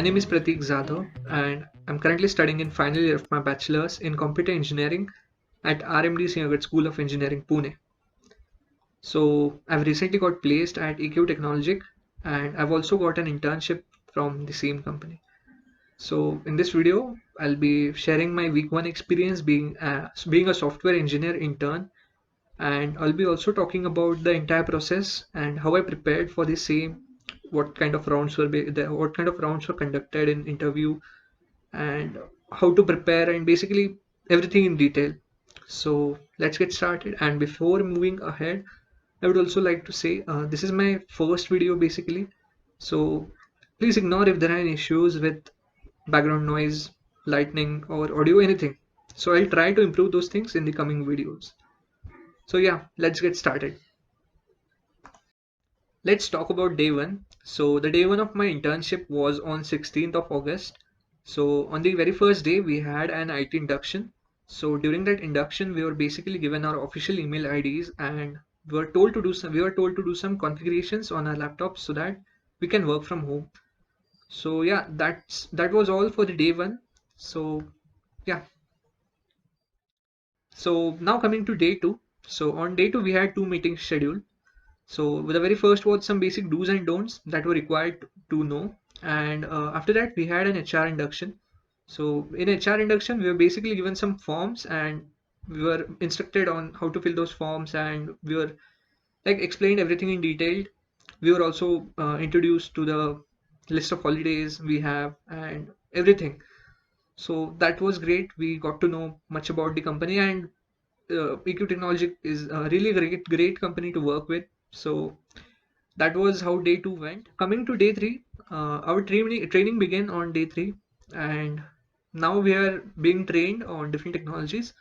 My name is Pratik Zadhav, and I'm currently studying in final year of my bachelor's in computer engineering at RMD Sinhgad School of Engineering, Pune. So I've recently got placed at EQ Technologic, and I've also got an internship from the same company. So in this video, I'll be sharing my week one experience being a software engineer intern, and I'll be also talking about the entire process and how I prepared for the same, what kind of rounds were conducted in interview, and how to prepare, and basically everything in detail. So let's get started. And before moving ahead, I would also like to say this is my first video basically. So please ignore if there are any issues with background noise, lightning, or audio, anything. So I'll try to improve those things in the coming videos. So yeah, let's get started. Let's talk about day one. So the day one of my internship was on 16th of August. So on the very first day, we had an IT induction. So during that induction, we were basically given our official email IDs, and we were told to do some configurations on our laptops so that we can work from home. So yeah, that was all for the day one. So yeah. So now coming to day two. So on day two, we had two meetings scheduled. So the very first was some basic do's and don'ts that were required to know, and after that we had an HR induction. So in HR induction, we were basically given some forms, and we were instructed on how to fill those forms, and we were like explained everything in detail. We were also introduced to the list of holidays we have and everything. So that was great. We got to know much about the company, and EQ Technologic is a really great company to work with. So that was how day two went. Coming to day three, our training began on day three, and now we are being trained on different technologies.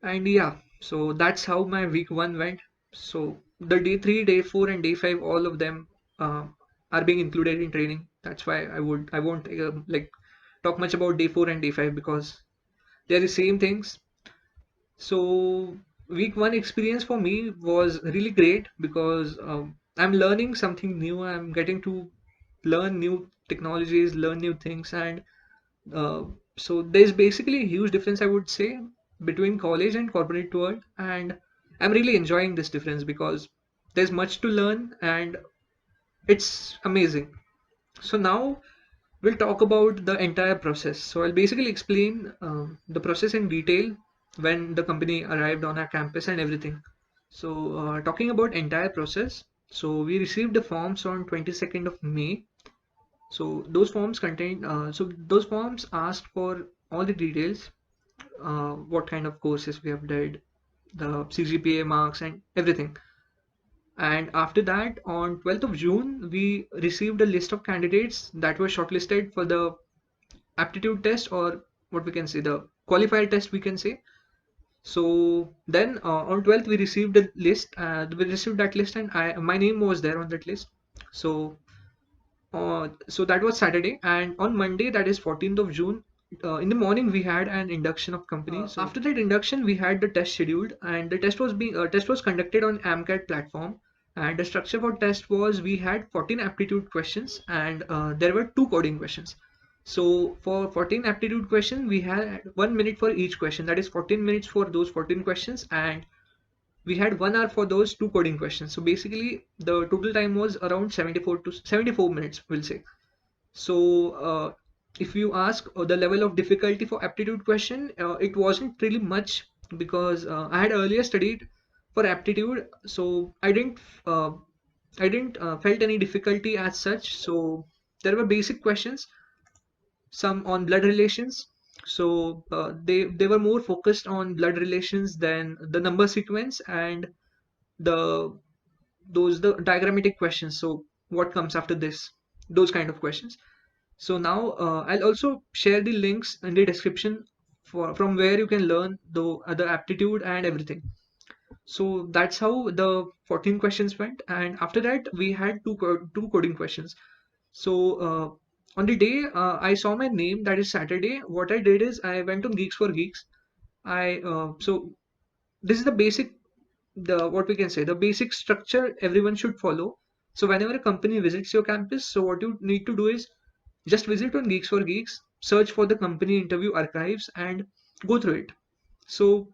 And yeah, so that's how my week one went. So the day three, day four, and day five, all of them uh, are being included in training. That's why I won't like talk much about day four and day five because they're the same things. So week one experience for me was really great because I'm learning something new. I'm getting to learn new technologies, learn new things, and uh, so there's basically a huge difference, I would say, between college and corporate world, and I'm really enjoying this difference because there's much to learn and it's amazing. So now we'll talk about the entire process. So I'll basically explain the process in detail when the company arrived on our campus and everything. So talking about entire process, so we received the forms on 22nd of May. So those forms asked for all the details, what kind of courses we have did, the CGPA marks and everything. And after that, on 12th of June, we received a list of candidates that were shortlisted for the aptitude test, or what we can say, the qualifier test, we can say. So then on 12th, we received a list. We received that list, and my name was there on that list. So so that was Saturday, and on Monday, that is 14th of June, in the morning we had an induction of company. So after that induction, we had the test scheduled, and the test was conducted on AMCAT platform. And the structure for test was we had 14 aptitude questions, and there were two coding questions. So for 14 aptitude questions, we had 1 minute for each question. That is 14 minutes for those 14 questions, and we had 1 hour for those two coding questions. So basically, the total time was around 74 minutes, we'll say. So if you ask the level of difficulty for aptitude question, it wasn't really much because I had earlier studied for aptitude, so uh, I didn't felt any difficulty as such. So there were basic questions, some on blood relations. So they were more focused on blood relations than the number sequence and the the diagrammatic questions. So what comes after this? Those kind of questions. So now I'll also share the links in the description for from where you can learn the other aptitude and everything. So that's how the 14 questions went, and after that we had two coding questions. So on the day I saw my name, that is Saturday. What I did is I went on Geeks for Geeks. I so this is the basic, the what we can say, the basic structure everyone should follow. So whenever a company visits your campus, so what you need to do is just visit on Geeks for Geeks, search for the company interview archives and go through it. So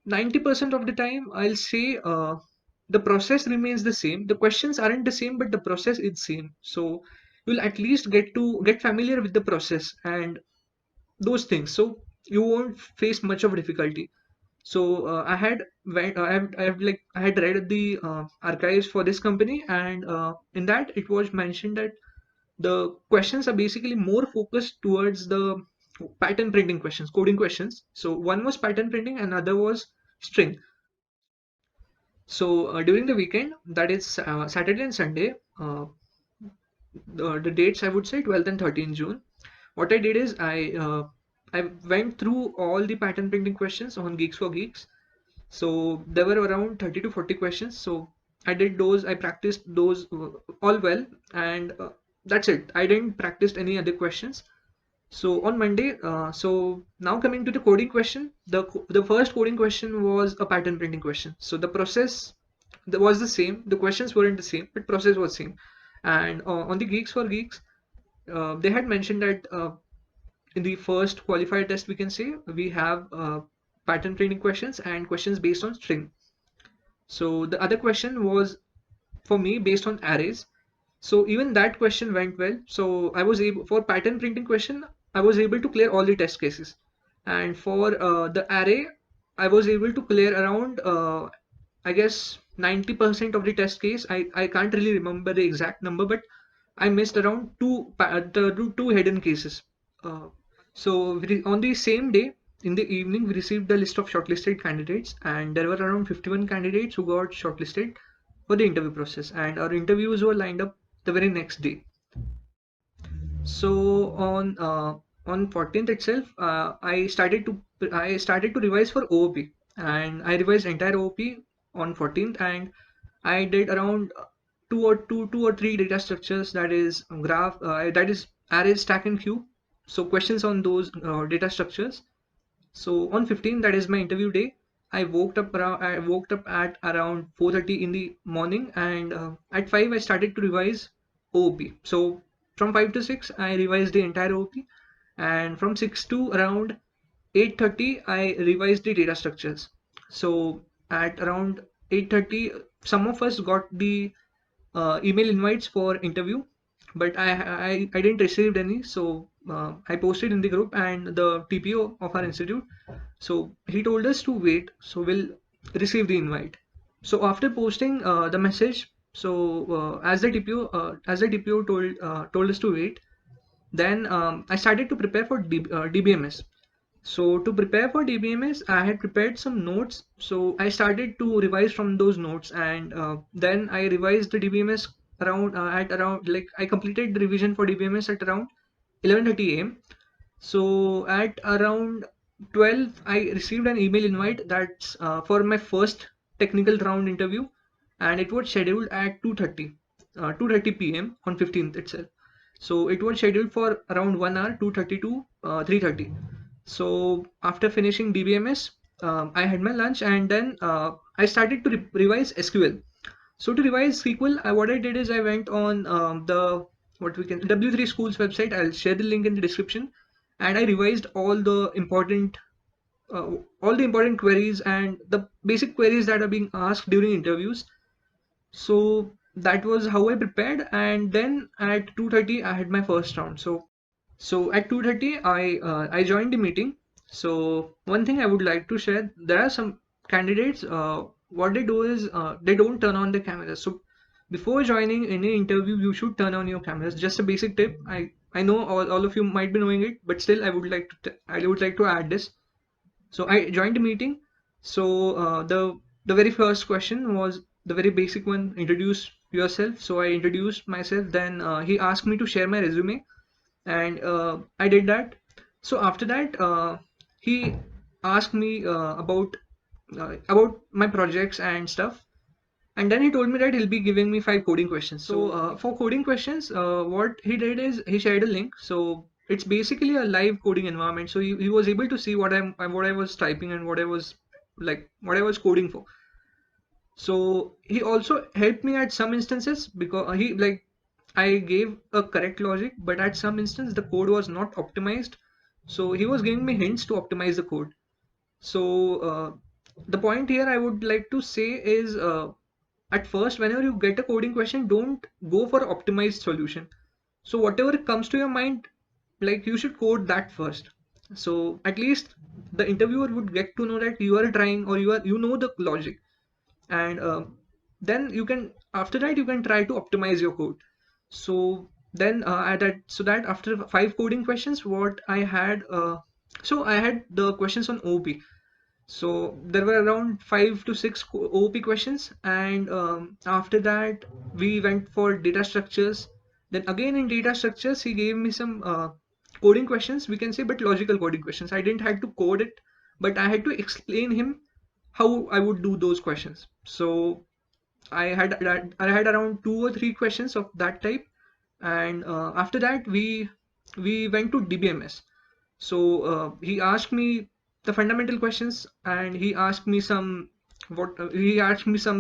90% of the time, I'll say the process remains the same. The questions aren't the same, but the process is same. So you'll at least get familiar with the process and those things. So you won't face much of difficulty. So I had read the archives for this company, and in that it was mentioned that the questions are basically more focused towards the pattern printing questions, coding questions. So one was pattern printing, and other was string. So during the weekend, that is Saturday and Sunday, the dates I would say 12th and 13th June. What I did is I went through all the pattern printing questions on Geeks for Geeks. So there were around 30 to 40 questions. So I did those. I practiced those all well, and that's it. I didn't practice any other questions. So on Monday, so now coming to the coding question, the first coding question was a pattern printing question. So the process was the same. The questions weren't the same, but process was same. And on the Geeks for Geeks, they had mentioned that in the first qualifier test, we can say we have pattern printing questions and questions based on string. So the other question was for me based on arrays. So even that question went well. So I was able for pattern printing question, I was able to clear all the test cases, and for the array, I was able to clear around I guess 90% of the test case. I can't really remember the exact number, but I missed around two hidden cases. Uh, on the same day in the evening, we received the list of shortlisted candidates, and there were around 51 candidates who got shortlisted for the interview process, and our interviews were lined up the very next day. So on 14th itself, I started to revise for OOP, and I revised entire OOP on 14th, and I did around two or three data structures, that is that is array, stack, and queue. So questions on those data structures. So on 15th, that is my interview day, I woke up at around 4:30 in the morning, and at 5 I started to revise OOP. So from 5 to 6 I revised the entire OOP, and from 6 to around 8:30 I revised the data structures. So at around 8:30, some of us got the email invites for interview, but I didn't receive any. So I posted in the group, and the TPO of our institute, so he told us to wait, so we'll receive the invite. So after posting the message, so as the TPO told us to wait, then I started to prepare for DBMS. So to prepare for DBMS, I had prepared some notes. So I started to revise from those notes, and then I revised the DBMS around at around like I completed the revision for DBMS at around 11:30 a.m. So at around 12, I received an email invite that's for my first technical round interview, and it was scheduled at 2:30 p.m. on 15th itself. So it was scheduled for around 1 hour, 2:30 to 3:30. So after finishing DBMS, I had my lunch, and then I started to revise SQL. So to revise SQL, what I did is I went on the what we can W3 School's website. I'll share the link in the description, and I revised all the important queries and the basic queries that are being asked during interviews. So that was how I prepared, and then at 2:30 I had my first round. So at 2:30 I joined the meeting. So one thing I would like to share, there are some candidates, what they do is they don't turn on the cameras. So before joining any interview, you should turn on your cameras. Just a basic tip. I know all of you might be knowing it, but still I would like to add this. So I joined the meeting. So the very first question was the very basic one: introduce yourself. So I introduced myself. Then he asked me to share my resume, and I did that. So after that, he asked me about my projects and stuff, and then he told me that he'll be giving me 5 coding questions. So for coding questions, what he did is he shared a link. So it's basically a live coding environment. So he was able to see what I was typing and what I was coding for. So he also helped me at some instances because he like I gave a correct logic, but at some instance the code was not optimized. So he was giving me hints to optimize the code. So the point here I would like to say is at first, whenever you get a coding question, don't go for optimized solution. So whatever comes to your mind, like you should code that first. So at least the interviewer would get to know that you are trying or you know the logic, and then you can after that you can try to optimize your code. So then so that after 5 coding questions, what I had, so I had the questions on OP. So there were around 5 to 6 OOP questions, and after that we went for data structures. Then again in data structures, he gave me some coding questions, we can say, but logical coding questions. I didn't have to code it, but I had to explain him how I would do those questions. So I had around 2 or 3 questions of that type, and after that we went to DBMS. So he asked me the fundamental questions, and he asked me some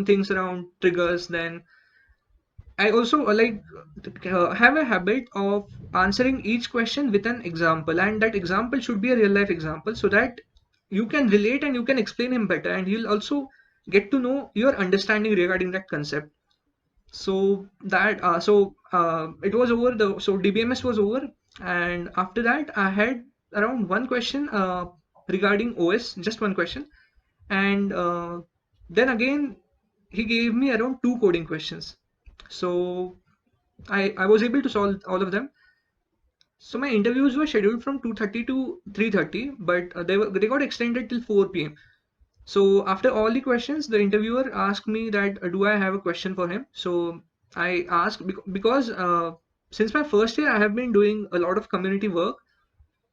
things around triggers. Then I also have a habit of answering each question with an example, and that example should be a real life example so that you can relate and you can explain him better, and he'll also get to know your understanding regarding that concept. So that it was over, the so DBMS was over, and after that I had around one question regarding OS, just one question, and then again he gave me around 2 coding questions. So I was able to solve all of them. So my interviews were scheduled from 2:30 to 3:30, but they got extended till 4 p.m. So after all the questions, the interviewer asked me that do I have a question for him? So I asked because since my first year I have been doing a lot of community work.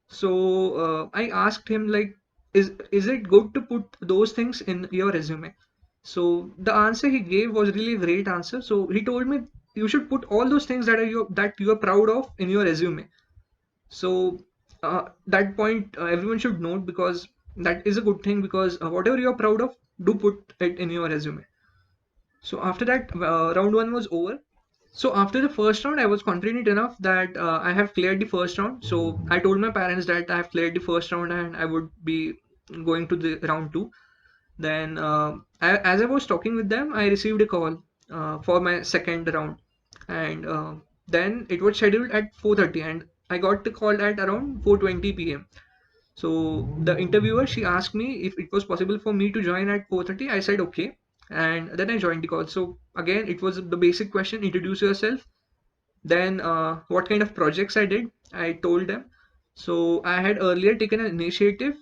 So I asked him like, is it good to put those things in your resume? So the answer he gave was really a great answer. So he told me you should put all those things that you are proud of in your resume. So that point everyone should note, because that is a good thing, because whatever you're proud of, do put it in your resume. So after that, round one was over. So after the first round, I was confident enough that I have cleared the first round. So I told my parents that I have cleared the first round and I would be going to the round two. Then, as I was talking with them, I received a call for my second round, and then it was scheduled at 4:30, and I got the call at around 4:20 p.m. So the interviewer, she asked me if it was possible for me to join at 4:30. I said okay, and then I joined the call. So again, it was the basic question: introduce yourself. Then what kind of projects I did, I told them. So I had earlier taken an initiative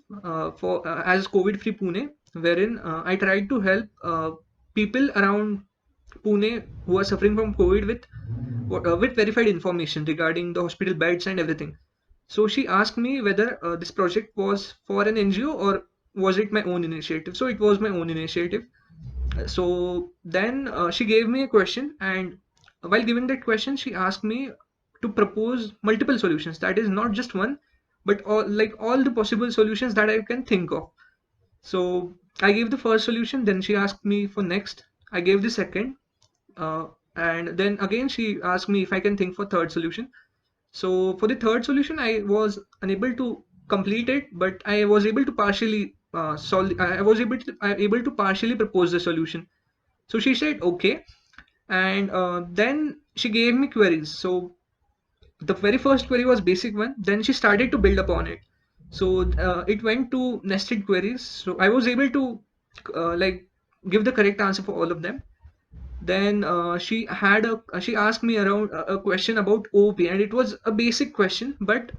for as COVID-free Pune, wherein I tried to help people around Pune who are suffering from COVID with verified information regarding the hospital beds and everything. So she asked me whether this project was for an NGO or was it my own initiative. So it was my own initiative. So then she gave me a question, and while giving that question, she asked me to propose multiple solutions. That is not just one, but all the possible solutions that I can think of. So I gave the first solution, then she asked me for next. I gave the second, uh, and then again she asked me if I can think for third solution. So for the third solution, I was unable to complete it, but I was able to partially solve. able to partially propose the solution. So she said okay, and then she gave me queries. So the very first query was basic one. Then she started to build upon it. So it went to nested queries. So I was able to like give the correct answer for all of them. Then she asked me around a question about OP, and it was a basic question, but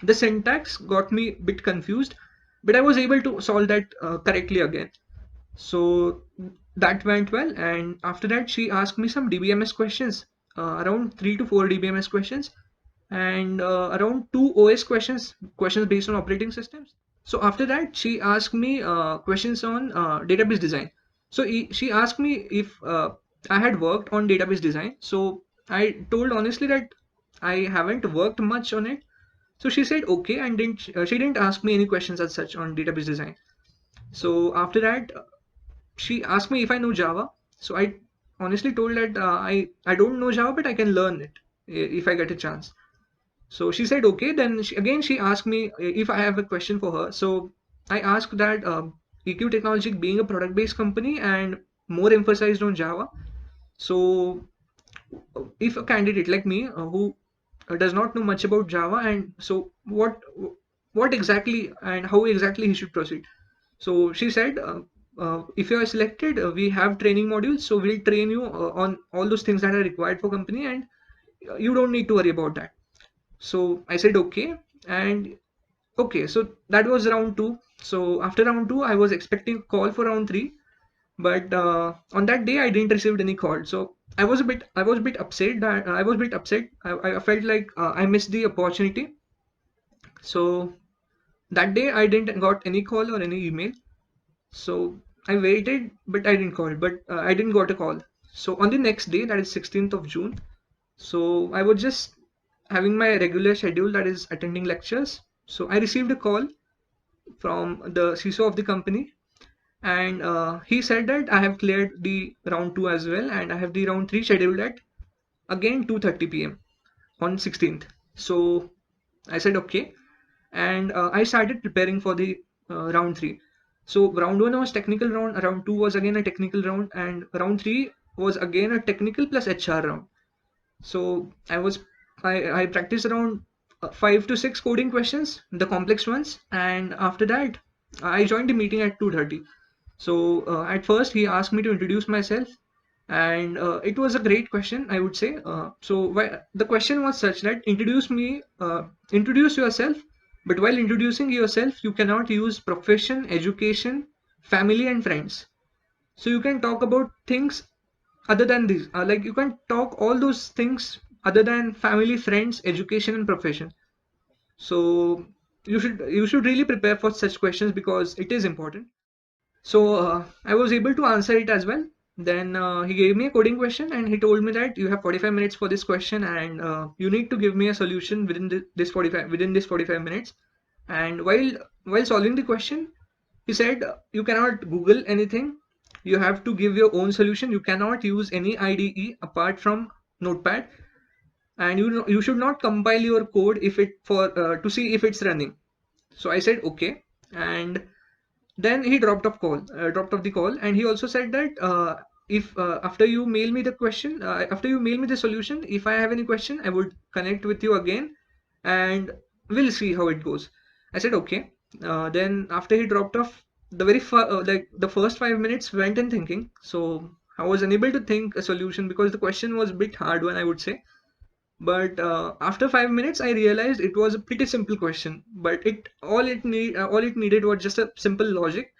the syntax got me a bit confused. But I was able to solve that correctly again. So that went well, and after that she asked me some DBMS questions, around 3 to 4 DBMS questions, and around 2 OS questions based on operating systems. So after that she asked me questions on database design. So she asked me if I had worked on database design. So I told honestly that I haven't worked much on it. So she said okay, and she didn't ask me any questions as such on database design. So after that she asked me if I know Java. So I honestly told that I don't know Java, but I can learn it. if I get a chance. So she said okay. Then she asked me if I have a question for her. So I asked that EQ Technologic being a product-based company and more emphasized on Java. So if a candidate like me who does not know much about Java, and so what exactly and how exactly he should proceed. So she said, if you are selected, we have training modules, so we'll train you on all those things that are required for company, and you don't need to worry about that. So I said okay, and okay, so that was round two. So after round two, I was expecting a call for round three, but on that day I didn't receive any call. So I was a bit upset that I was a bit upset. I felt like I missed the opportunity. So that day I didn't got any call or any email. So I waited, but I didn't call. But I didn't got a call. So on the next day, that is 16th of June. So I was just having my regular schedule, that is attending lectures. So I received a call from the CISO of the company, and he said that I have cleared the round two as well, and I have the round three scheduled at again 2:30 p.m. on 16th. So I said okay, and I started preparing for the round three. So round one was technical round, round two was again a technical round, and round three was again a technical plus HR round. So I practiced around 5 to 6 coding questions, the complex ones, and after that I joined the meeting at 2:30. So at first he asked me to introduce myself, and it was a great question, I would say. The question was such that introduce yourself, but while introducing yourself, you cannot use profession, education, family, and friends. So you can talk about things other than these, like you can talk all those things other than family, friends, education, and profession. So you should really prepare for such questions because it is important. So I was able to answer it as well. Then he gave me a coding question and he told me that you have 45 minutes for this question, and you need to give me a solution within this 45 minutes. And while solving the question, he said you cannot Google anything. You have to give your own solution. You cannot use any IDE apart from Notepad, and you should not compile your code if it for to see if it's running. So I said okay, and then he dropped off the call, and he also said that if after you mail me the question, after you mail me the solution, if I have any question, I would connect with you again, and we'll see how it goes. I said okay. Then after he dropped off, like the first 5 minutes went in thinking. So I was unable to think a solution because the question was a bit hard one, I would say. But after 5 minutes, I realized it was a pretty simple question. But all it needed was just a simple logic.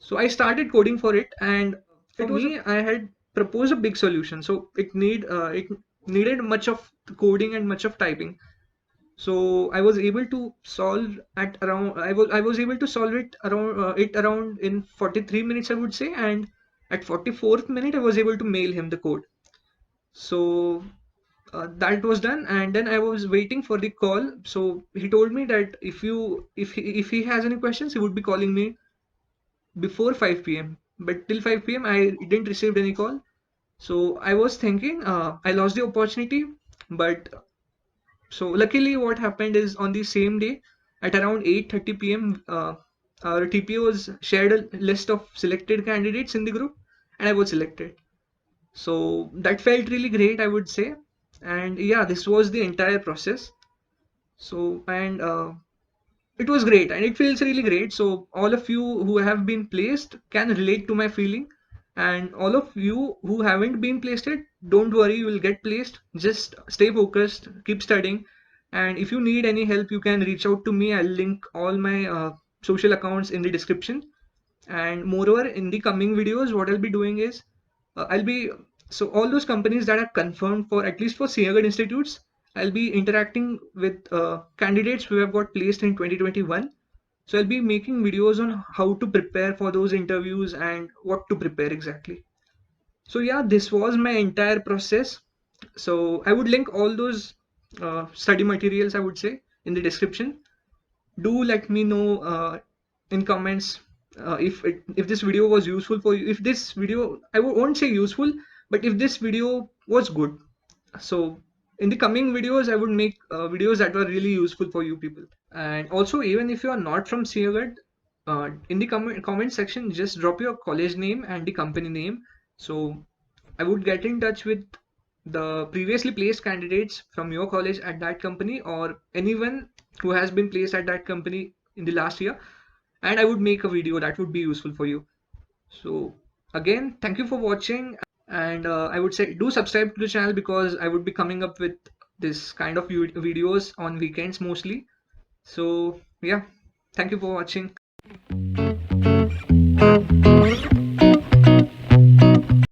So I started coding for it, and for me, I had proposed a big solution. So it needed much of coding and much of typing. So I was able to solve at around I was able to solve it around in 43 minutes, I would say, and at 44th minute I was able to mail him the code. So that was done, and then I was waiting for the call. So he told me that if he has any questions, he would be calling me before 5 p.m. But till 5 p.m. I didn't receive any call. So I was thinking I lost the opportunity. But so luckily what happened is on the same day at around 8:30 p.m. Our TPOs shared a list of selected candidates in the group, and I was selected. So that felt really great, I would say. And yeah, this was the entire process. So, and it was great and it feels really great. So all of you who have been placed can relate to my feeling, and all of you who haven't been placed yet, don't worry, you will get placed. Just stay focused, keep studying, and if you need any help, you can reach out to me. I'll link all my social accounts in the description. And moreover, in the coming videos, what I'll be doing is I'll be so all those companies that are confirmed for at least for Sinhgad institutes, I'll be interacting with candidates who have got placed in 2021. So I'll be making videos on how to prepare for those interviews and what to prepare exactly. So yeah, this was my entire process. So I would link all those study materials, I would say, in the description. Do let me know in comments if this video was useful for you. If this video, I won't say useful, but if this video was good. So in the coming videos, I would make videos that were really useful for you people. And also, even if you are not from Sinhgad, in the comment section, just drop your college name and the company name. So I would get in touch with the previously placed candidates from your college at that company, or anyone who has been placed at that company in the last year, and I would make a video that would be useful for you. So again, thank you for watching, and I would say do subscribe to the channel, because I would be coming up with this kind of videos on weekends mostly. So yeah, thank you for watching.